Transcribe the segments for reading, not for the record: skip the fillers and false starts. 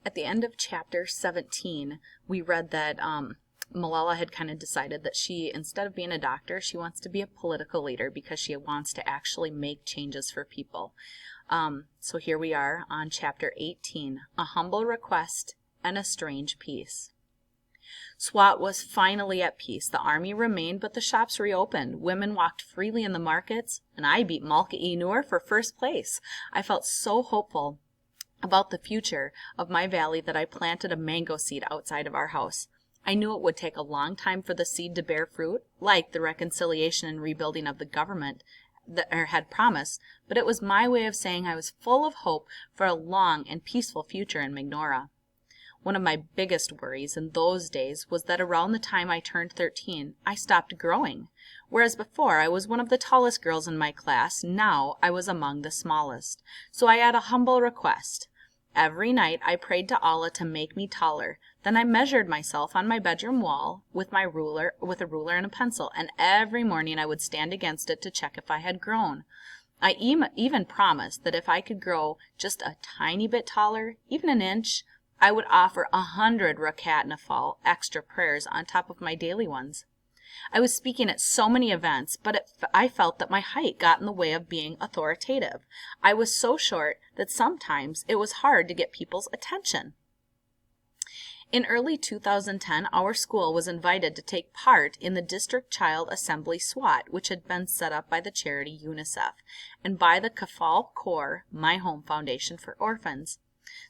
At the end of chapter 17, we read that Malala had kind of decided that she, instead of being a doctor, she wants to be a political leader because she wants to actually make changes for people. So here we are on chapter 18, A Humble Request and a Strange Peace. Swat was finally at peace. The army remained, but the shops reopened. Women walked freely in the markets, and I beat Malka-i-Noor for first place. I felt so hopeful about the future of my valley that I planted a mango seed outside of our house. I knew it would take a long time for the seed to bear fruit, like the reconciliation and rebuilding of the government that had promised, but it was my way of saying I was full of hope for a long and peaceful future in Magnora. One of my biggest worries in those days was that around the time I turned 13, I stopped growing. Whereas before I was one of the tallest girls in my class, now I was among the smallest. So I had a humble request. Every night I prayed to Allah to make me taller. Then I measured myself on my bedroom wall with a ruler and a pencil, and every morning I would stand against it to check if I had grown. I even promised that if I could grow just a tiny bit taller, even an inch, I would offer 100 rakat nafal extra prayers on top of my daily ones. I was speaking at so many events, but I felt that my height got in the way of being authoritative. I was so short that sometimes it was hard to get people's attention. In early 2010, our school was invited to take part in the District Child Assembly SWAT, which had been set up by the charity UNICEF, and by the Kafal Corps, My Home Foundation for Orphans.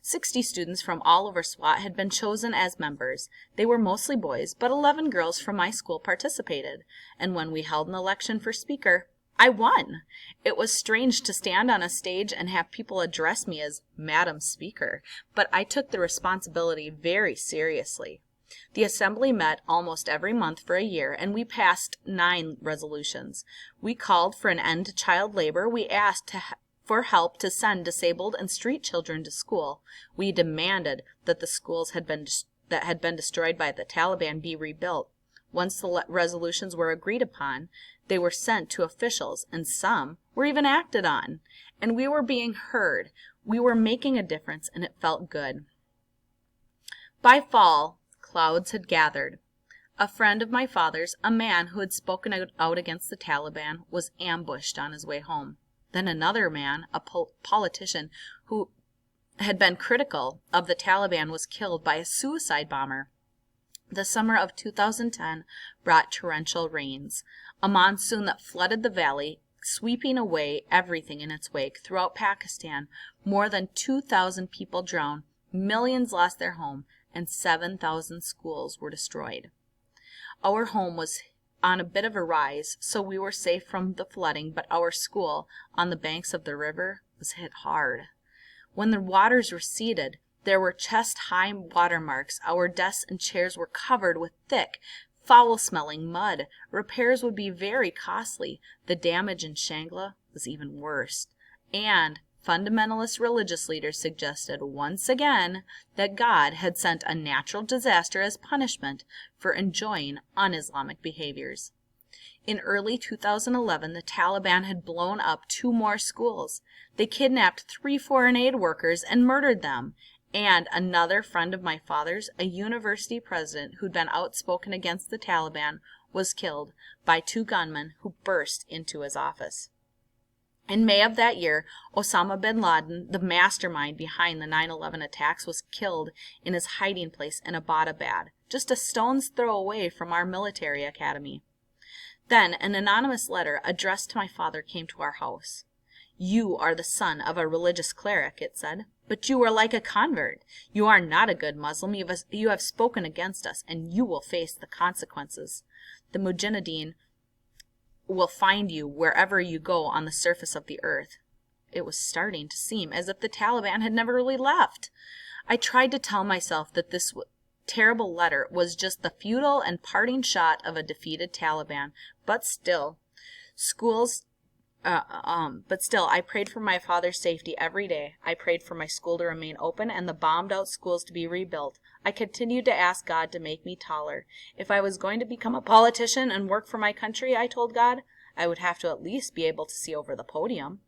60 students from all over SWAT had been chosen as members. They were mostly boys, but 11 girls from my school participated. And when we held an election for speaker, I won. It was strange to stand on a stage and have people address me as Madam Speaker, but I took the responsibility very seriously. The assembly met almost every month for a year, and we passed 9 resolutions. We called for an end to child labor. We asked for help to send disabled and street children to school. We demanded that the schools that had been destroyed by the Taliban be rebuilt. Once the resolutions were agreed upon, they were sent to officials, and some were even acted on. And we were being heard. We were making a difference, and it felt good. By fall, clouds had gathered. A friend of my father's, a man who had spoken out against the Taliban, was ambushed on his way home. Then another man, a politician who had been critical of the Taliban, was killed by a suicide bomber. The summer of 2010 brought torrential rains, a monsoon that flooded the valley, sweeping away everything in its wake. Throughout Pakistan, more than 2,000 people drowned, millions lost their home, and 7,000 schools were destroyed. Our home was on a bit of a rise, so we were safe from the flooding, but our school, on the banks of the river, was hit hard. When the waters receded, there were chest-high watermarks. Our desks and chairs were covered with thick, foul-smelling mud. Repairs would be very costly. The damage in Shangla was even worse. And fundamentalist religious leaders suggested once again that God had sent a natural disaster as punishment for enjoying un-Islamic behaviors. In early 2011, the Taliban had blown up 2 more schools. They kidnapped 3 foreign aid workers and murdered them. And another friend of my father's, a university president who'd been outspoken against the Taliban, was killed by 2 gunmen who burst into his office. In May of that year, Osama bin Laden, the mastermind behind the 9/11 attacks, was killed in his hiding place in Abbottabad, just a stone's throw away from our military academy. Then an anonymous letter addressed to my father came to our house. "You are the son of a religious cleric," it said, "but you are like a convert. You are not a good Muslim. You have spoken against us, and you will face the consequences. The Mujahideen will find you wherever you go on the surface of the earth." It was starting to seem as if the Taliban had never really left. I tried to tell myself that this terrible letter was just the futile and parting shot of a defeated Taliban, but still, I prayed for my father's safety every day. I prayed for my school to remain open and the bombed-out schools to be rebuilt. I continued to ask God to make me taller. If I was going to become a politician and work for my country, I told God, I would have to at least be able to see over the podium.